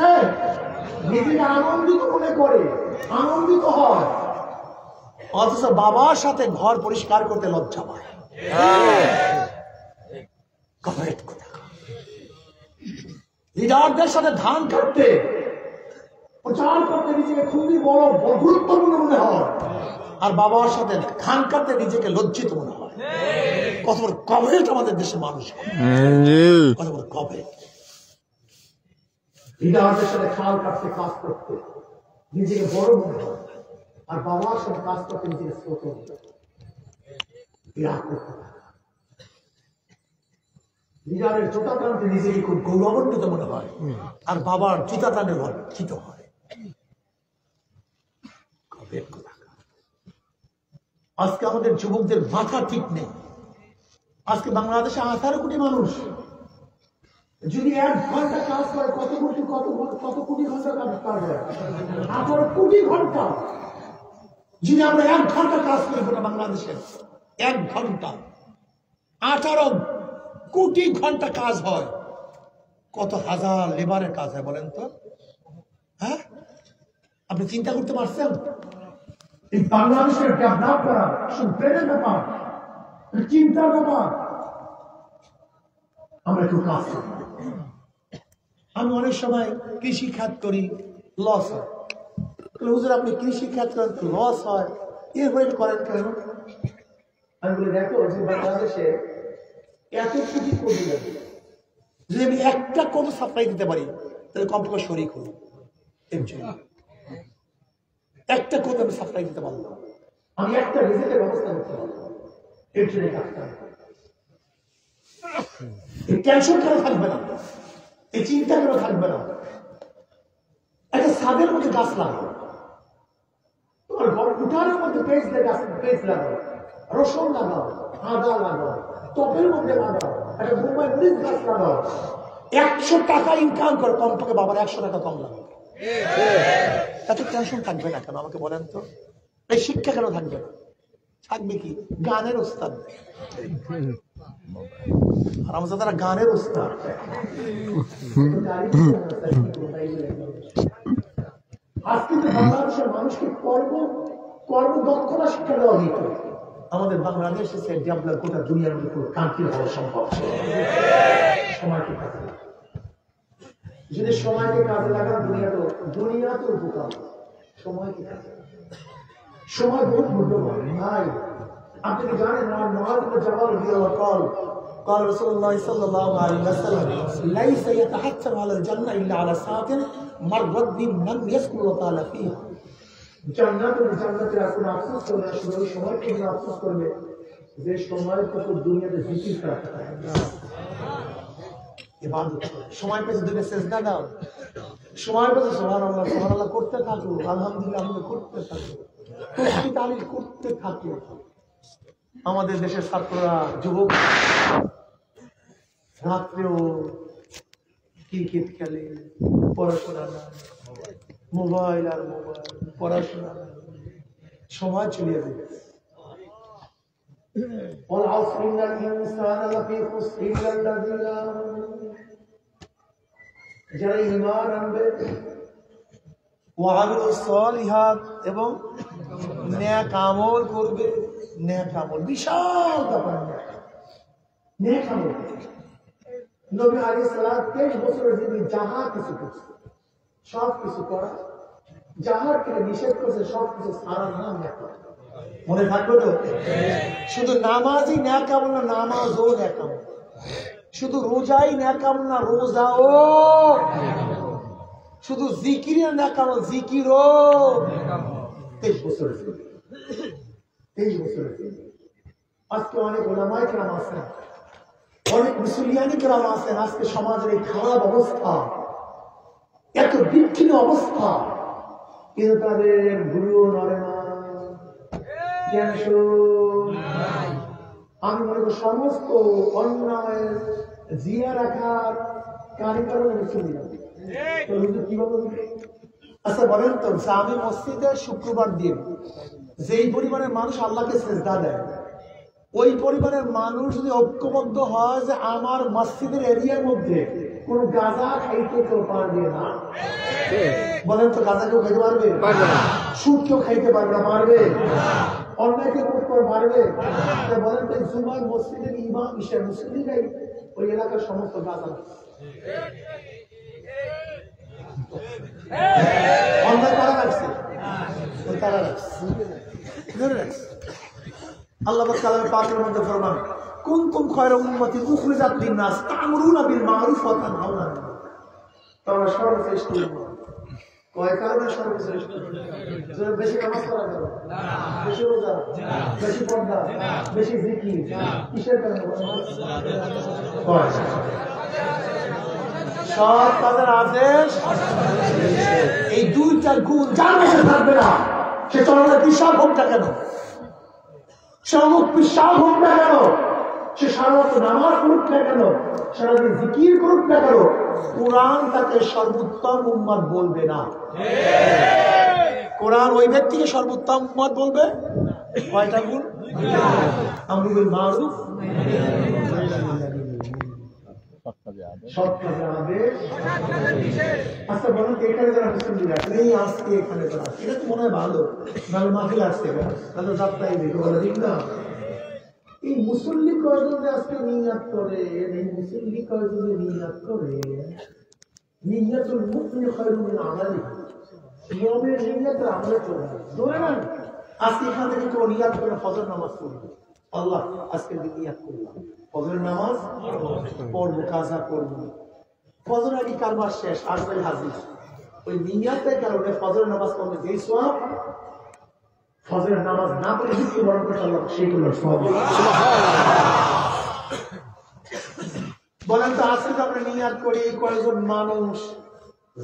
নিজেকে আনন্দিত মনে করে, আনন্দিত হয়, অথচ বাবার সাথে ঘর পরিষ্কার করতে লজ্জা পায়। লিডারদের সাথে ধান কাটতে, প্রচার করতে নিজেকে খুবই বড় গুরুত্বপূর্ণ মনে হয়, আর বাবার সাথে ধান কাটতে নিজেকে লজ্জিত মনে হয়। কত বড় কভারেট আমাদের দেশের মানুষ, কত বড় কভারেট। লিডারদের সাথে খাল কাটতে, কাজ করতে নিজেকে বড় মনে হয়, আর বাবার সাথে কাজ করতে নিজেকে ছোট মনে হয়। লিডারের জুতা টানতে নিজেকে খুব গৌরবান্বিত মনে হয়, আর বাবার জুতা টানে লজ্জিত হয়। আজকে আমাদের যুবকদের মাথা ঠিক নেই। আজকে বাংলাদেশে 18 কোটি মানুষ, যদি 1 ঘন্টা কাজ করে কত কোটি ঘন্টা কাজ হয়? 18 কোটি ঘন্টা। যদি আমরা 1 ঘন্টা কাজ করি গোটা বাংলাদেশের 1 ঘন্টা, 18 কোটি ঘন্টা কাজ হয়। কত হাজার লেবারের কাজ হয় বলেন তো? হ্যাঁ, আপনি চিন্তা করতে পারছেন? এই বাংলাদেশের ডেভেলপ করা শুধু ব্রেনের ব্যাপার, চিন্তার ব্যাপার। আমরা একটু কাজ করি। আমি অনেক সময় কৃষি খাত করি, লস হয়। হুজুর আপনি কৃষি খাত করেন, লস হয়, এরপরে করেন কেন? আমি বলি দেখো, যে বাংলাদেশে এত কোটি কোটি লাগে, যদি আমি একটা কোনো সাপ্লাই দিতে পারি তাহলে কমপক্ষে শরিক হই। একটা কোন আমি সাপ্লাই দিতে পারলাম, আমি একটা রিজেক্টের ব্যবস্থা করতে পারলাম, এর জন্য কাজটা এই টেনশন কেন থাকবে না? এই চিন্তা কেন থাকবে না? একটা ছাদের মধ্যে গাছ লাগাও, তোমার ঘর উঠানের মধ্যে পেঁচ লাগাও, রসুন লাগাও, আদা লাগাও, টপের মধ্যে লাগাও, একটা মুম্বাই মরিচ গাছ লাগাও। 100 টাকা ইনকাম করে, কমপক্ষে বাবার 100 টাকা কম লাগে। এত টেনশন থাকবে না কেন আমাকে বলেন তো? এই শিক্ষা কেন থাকবে না? থাকবে কি? গানের ওস্তাদ, আর আমাদের তারা গানের ওস্তাদ। আজকে তো বাংলাদেশের মানুষকে কর্মদক্ষতা শিক্ষা দেওয়া হইত। আমাদের বাংলাদেশে ডেভেলপ গোটা দুনিয়ার মধ্যে পুরো কান্ট্রি হওয়া সম্ভব। সময়কে কাজে লাগান, যদি সময়কে কাজে লাগান দুনিয়া তো উপকার। সময়কে কাজে লাগান, সময় বহুত মূল্যবান। ভাই আপনি কি জানেন আমার মুআয ইবনে জাবাল রাদিয়াল্লাহু তাআলা قال رسول الله صلى الله عليه وسلم ليس يتحسر على الجنة إلا على ساعة مرت من يذكر الله تعالى فيها। জান্নাতের আর কোনো আফসোস করবে না, শুধু ওই সময়কে আফসোস করবে যে সময়ের কত দুনিয়াতে জিকির করা হয়। ইবাদত সময় পেয়েছে, দুটো সেজদা দাও, সময় পেয়েছে সুবহানাল্লাহ সুবহানাল্লাহ করতে থাকো, আলহামদুলিল্লাহ আমরা করতে থাকো, তাসবিহ তাহলিল করতে থাকো। আমাদের দেশের ছাত্ররা, যুবক রাত্রেও ক্রিকেট খেলে, পড়াশোনা না, মোবাইল আর মোবাইল, পড়াশোনা না, সময় চলে যাবে। والعصر إن الإنسان لفي خسر إلا الذين آمنوا। যারা ঈমান আনবে, ওয়ামিলুস সালিহাত, এবং নেক আমল করবে। নেক আমল বিশাল ব্যাপার। নেক আমল নবী আলাইহিস সালাম 23 বছরের যিনি যাহা কিছু করছে, সব কিছু করা, যাহার থেকে নিষেধ করছে সব কিছু সারা নাম নেক আমল। মনে থাকবে তো? শুধু নামাজই নেক আমল না, নামাজও নেক আমল। শুধু রোজাই নেক আমল না, রোজাও। শুধু জিকিরের নেক আমল, জিকিরও। 23 বছরের 23 বছরের। আজকে অনেক ওলামায়ে কেরাম আছেন, অনেক মুসলিয়ানি কেরাম আছেন। আজকে সমাজের এই খারাপ অবস্থা, এত বিচ্ছিন্ন অবস্থা, কিন্তু তাদের গুরুও নড়ে না, আমি মনে করি সমস্ত অন্যায় জিয়া রাখার কারিগর কিভাবে। আচ্ছা বলেন তো, জামে মসজিদে শুক্রবার দিন যেই পরিমাণের মানুষ আল্লাহকে সেজদা দেয়, ওই পরিমাণের মানুষ যদি ঐক্যবদ্ধ হয় যে আমার মসজিদের এরিয়ার মধ্যে কোন গাঁজা খাইতে কেউ পারবে না, বলেন তো গাঁজা কেউ খাইতে পারবে? সুদ কেউ খাইতে পারবে না, পারবে? অন্যায়কে করতে পারবে? বলেন তো জুমার মসজিদের ইমাম ইশা মুসলিমরাই ওই এলাকার সমস্ত গাঁজা অন্যায় তারা রাখছে, ওই তারা রাখছে। আল্লাহ কালামের পাকের মধ্যে ফরমান, কুনতুম খায়রা উম্মাতিন উখরিজাত লিন-নাস তা'মুরুনা বিল মা'রুফ ওয়া তানহাউনা আনিল মুনকার। তোমরা সর্বশ্রেষ্ঠ উম্মত। কয় কারণে সর্বশ্রেষ্ঠ? বেশি নামাজ পড়া করো, বেশি রোজা, বেশি পর্দা, বেশি জিকির, কিসের কারণে? সৎ কাজের আদেশ। এই দুইটা গুণ যার মধ্যে থাকবে না, সে চরমের বিশাল হোক না কেন, শামুক পিশাব হোক না কেন, সে সারাত নামাজ পড়ুক না কেন, সারাদিন জিকির করুক না কেন, কোরআন তাকে সর্বোত্তম উম্মত বলবে না। কোরআন ওই ব্যক্তিকে সর্বোত্তম উম্মত বলবে কয়টা গুণ? আমরু বিল মারুফ, সৎ কাজের আদেশ। আচ্ছা বলুন তো এখানে যারা মুসলিম আছে, এই আজকে এখানে যারা আছে, এটা তো মনে হয় ভালো, নাহলে মাহফিল আসছে তাহলে যাত্রায় দেখে বলে দিন না। এই মুসল্লি কয়জন আজকে নিয়াত করে, এই মুসল্লি কয়জন নিয়াত করে, নিয়াতুল মুমিন খায়রুম মিন আমালিহি, মুমিনের নিয়াতের আমলে চলে ধরে না। আজকে এখান থেকে কেউ নিয়াত করে ফজর নামাজ পড়বে, আল্লাহ আজকে নিয়াত করলাম ফজর নামাজ পড়বো, কাজা করবো, ফজর আগে কারবার শেষ, আসবে হাজির। ওই নিয়াতের কারণে ফজর নামাজ পড়লে যেই সওয়াব, ফজরের নামাজ না পড়ে মৃত্যু বরণ করতে আল্লাহ সেইগুলোর সওয়াব। বলেন তো আজকে তো আমরা নিয়াত করি কয়েকজন মানুষ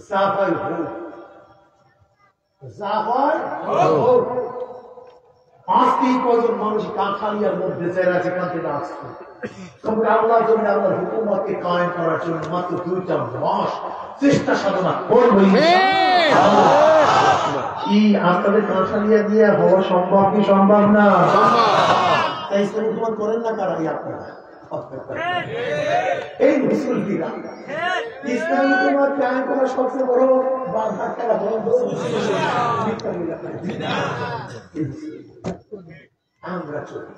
যা হয় হোক, যা হয় হোক। আজকে কয়েকজন মানুষ কাঁঠালিয়ার মধ্যে যারা যেখান থেকে আসছে, তবে আল্লাহ জমিনে আল্লাহর হুকুমতকে কায়েম করার জন্য মাত্র 2টা মাস চেষ্টা সাধনা করবই। কি আপনাদের কাঁঠালিয়া দিয়ে হওয়া সম্ভব কি সম্ভব না? তাই ইসলাম হুকুমত করেন না কারাই আপনারা, এই মুসলিমরা ইসলাম হুকুমত কায়েম করার সবচেয়ে বড় বাধা খেলা বন্ধ আমরা চলি।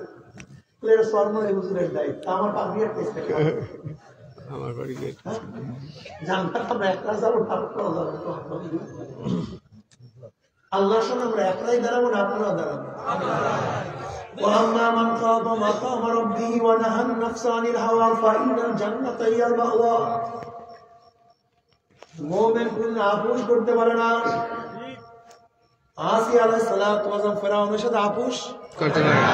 আমার পাবলিক আমার বাড়ি জানতাম আমরা একলা যাবো, আল্লাহর সঙ্গে আমরা একলাই দাঁড়াবো না, আপনারা দাঁড়াবো। وأما من خاف مقام ربه ونهى النفس عن الهوى فإن الجنة هي المأوى। মুমিন কোন আপোষ করতে পারে না। আসি আলাইহিস সালাতু ওয়া সালাম ফেরাউনের সাথে আপোষ করতে পারে না।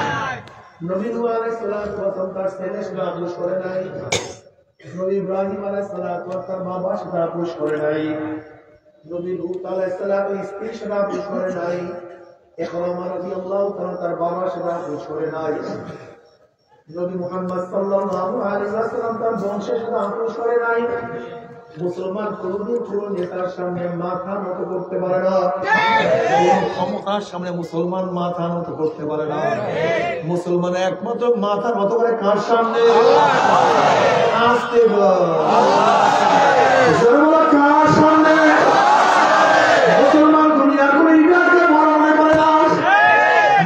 নবী নূহ আলাইহিস সালাতু ওয়া সালাম তার ছেলের সাথে আপোষ করে নাই। নবী ইব্রাহিম আলাইহিস সালাতু ওয়া সালাম বাবার সাথে আপোষ করে নাই। নবী লূত আলাইহিস সালাতু স্ত্রীর সাথে আপোষ করে নাই। ইকরামা রাদিয়াল্লাহু তাআলা তার বাবার সাথে আপোষ করে নাই। নবী মুহাম্মদ সাল্লাল্লাহু আলাইহি ওয়াসাল্লাম তার বংশের সাথে আপোষ করে নাই। মুসলমান কোনদিন কোন নেতার সামনে মাথা নত করতে পারে না, ক্ষমতার সামনে মুসলমান মাথা নত করতে পারে না। মুসলমান একমাত্র মাথা নত করে কার সামনে? আসতে কার সামনে? মুসলমান দুনিয়ার কোন ইন্ডিয়াকে বড় মনে করে না,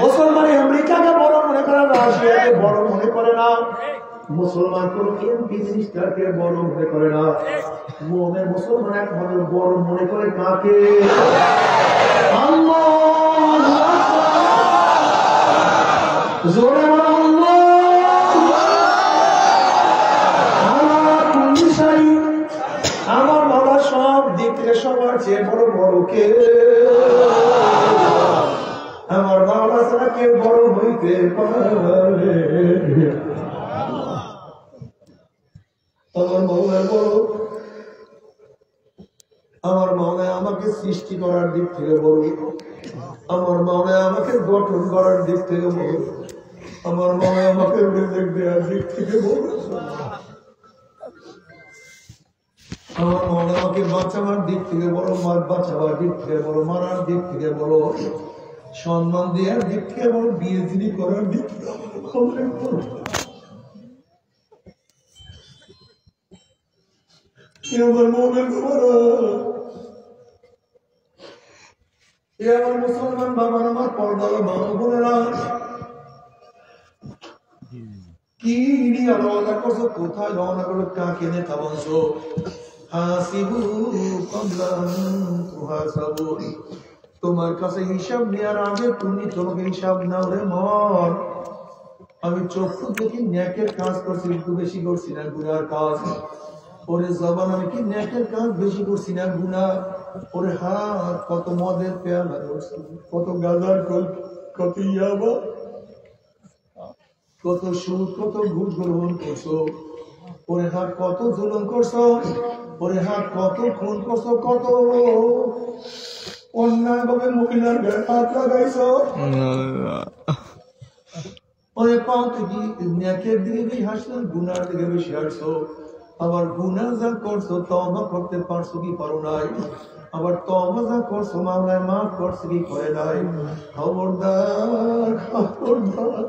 মুসলমান আমেরিকাকে বড় মনে করে না, রাশিয়াকে বড় মনে করে না, মুসলমান কোন এমপি মিনিস্টারকে বড় মনে করে না। মুমিন মুসলমান একমাত্র বড় মনে করে কাকে? আল্লাহ। জোরে বলো আল্লাহ। আমার বাবা সব দিক থেকে সবার চেয়ে বড় বড় কে? আমার বাবা ছাড়া কে বড় হইতে পারে? আমার মৌলার বড়, আমার মাওলানা আমাকে সৃষ্টি করার দিক থেকে বড়, আমার মাওলানা আমাকে গঠন করার দিক থেকে বড়, আমার মাওলানা আমাকে রিজিক দেওয়ার দিক থেকে বড়, আমার মাওলানা আমাকে বাঁচাবার দিক থেকে বড়, বাঁচাবার দিক থেকে বড়, মারার দিক থেকে বড়, সম্মান দেওয়ার দিক থেকে বড়, বিয়ে জিনি করার দিক থেকে আমার বড়। আমার মুমিন আমার মুসলমান বাবা, আমার পর্দার মা বোনেরা, কি রওনা করছো, কোথায় রওনা করো, কাকে নেতা বলছো? হাসিবু ক্বাবলা আন তুহাসাবু। তোমার কাছে হিসাব নেওয়ার আগে তুমি তোমাকে হিসাব নাও রে মন। আমি চক্ষু দেখি নেকের কাজ করছি, একটু বেশি করছি না গুনার কাজ? ওরে জবান আমি কি নেকের কাজ বেশি করছি না গুনাহ? ওরে হাত কত মদের পেয়ালা ধরছি, কত গাঁজার কল, কত ইয়াবা, কত সুদ, কত ঘুষ গ্রহণ করছো? ওরে হাত কত জুলুম করছো? ওরে হাত কত খুন করছো? কত অন্যায় ভাবে মহিলার গায়ে হাত লাগাইছো? ওরে পাও কি নেকের দিকে বেশি হাসছো, গুনার দিকে বেশি হাসছো। আবার গুনাহ যা করছো তওবা করতে পারছো কি পারো নাই? আবার তওবা যা করছো মাওলায় মাফ করছে কি করে নাই? খবরদার খবরদার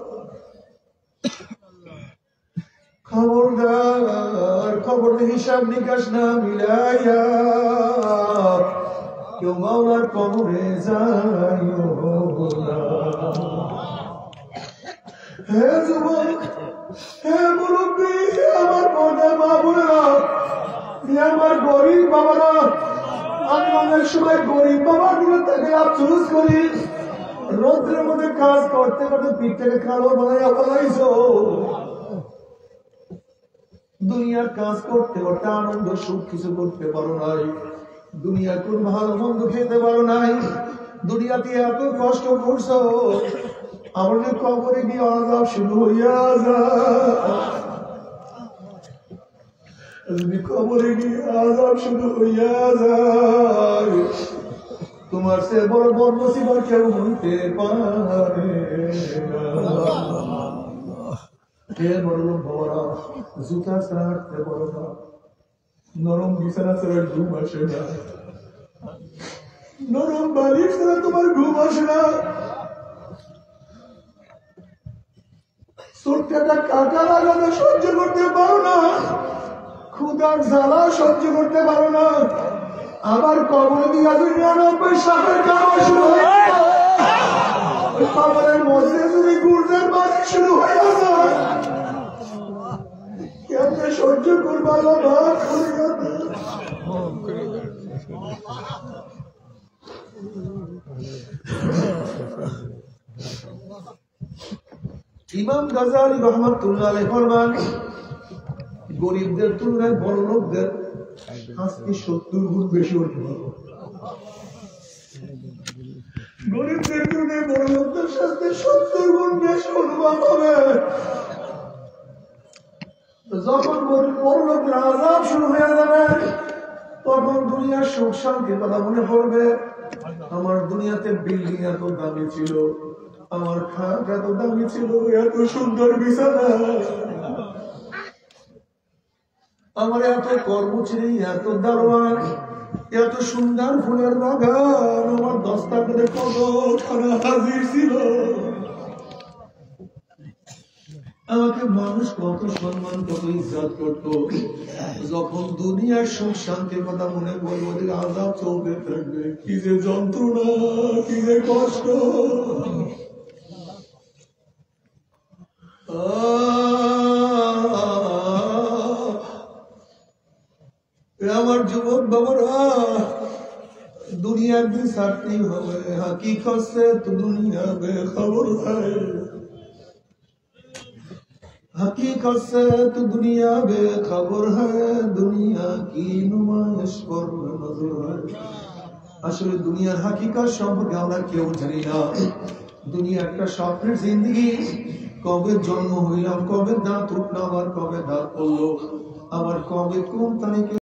খবরদার, খবরের হিসাব নিকাশ না মিলাইয়া কেউ মাওলার কবরে যাইও না। হে যুবক, হে মুরব্বী, হে আমার পর্দা মা বোনেরা, হে আমার গরিব বাবারা, আমি অনেক সময় গরিব বাবার দিকে তাকে আফসোস করি। রোদ্রের মধ্যে কাজ করতে করতে পিঠটাকে কালো বানাইয়া ফেলাইছো। দুনিয়ার কাজ করতে করতে আনন্দ সুখ কিছু করতে পারো নাই, দুনিয়ার কোন ভালো মন্দ খেতে পারো নাই, দুনিয়াতে এত কষ্ট করছো, আমাদের কবরে গিয়ে আযাব শুরু হইয়া যায়। যদি কবরে গিয়ে আযাব শুরু হইয়া যায়, তোমার সে বড় বড় মুসিবত কেউ হইতে পারে না। হে বড়লোক বাবারা, জুতা ছাড়া হাঁটতে পারো না, নরম বিছানা ছাড়া ঘুম আসে না, নরম বালিশ ছাড়া তোমার ঘুম আসে না, ছোট্ট একটা কাঁটা লাগানো সহ্য করতে পারো না, ক্ষুধার জ্বালা সহ্য করতে পারো না। আবার কবরে দিয়া 99 সাপের কামড় শুরু হয়ে কবরের মধ্যে যদি গুর্জের বাড়ি শুরু হয়ে যায়, কেমনে সহ্য করবা বাবা? ইমাম গাজ্জালী রাহমাতুল্লাহ আলাইহি ফরমান, গরিবদের তুলনায় বড় লোকদের শাস্তি 70 গুণ বেশি হতে পারে। গরিবদের তুলনায় বড় লোকদের শাস্তি 70 গুণ বেশি অনুভব হবে। যখন বড় লোকদের আযাব শুরু হয়ে যাবে, তখন দুনিয়ার সুখ শান্তির কথা মনে পড়বে। আমার দুনিয়াতে বিল্ডিং এত দামি ছিল, আমার খাট এত দামি ছিল, এত সুন্দর বিছানা, আমার এত কর্মচারী, এত দারোয়ান, এত সুন্দর ফুলের বাগান, আমার দস্তাবেজে কত খানা হাজির ছিল, আমাকে মানুষ কত সম্মান কত ইজ্জত করতো। যখন দুনিয়ার সুখ শান্তির কথা মনে পড়বে, ওদের আযাব চলতে থাকবে। কি যে যন্ত্রণা, কি যে কষ্ট। আমার যুবক বাবারা, দুনিয়া একদিন ছাড়তেই হবে। হাকিকত সে তো দুনিয়া বেখবর হয়, हकीकत से तो दुनिया बेखबर है, दुनिया की नुमाइश पर नजर है। আসলে দুনিয়ার হাকিকত সম্পর্কে আমরা কেউ জানি না। দুনিয়া একটা স্বপ্নের জিন্দেগি। কবে জন্ম হইলাম, কবে দাঁত উঠলো, আবার কবে দাঁত পড়লো, আবার কবে কোন তারিখে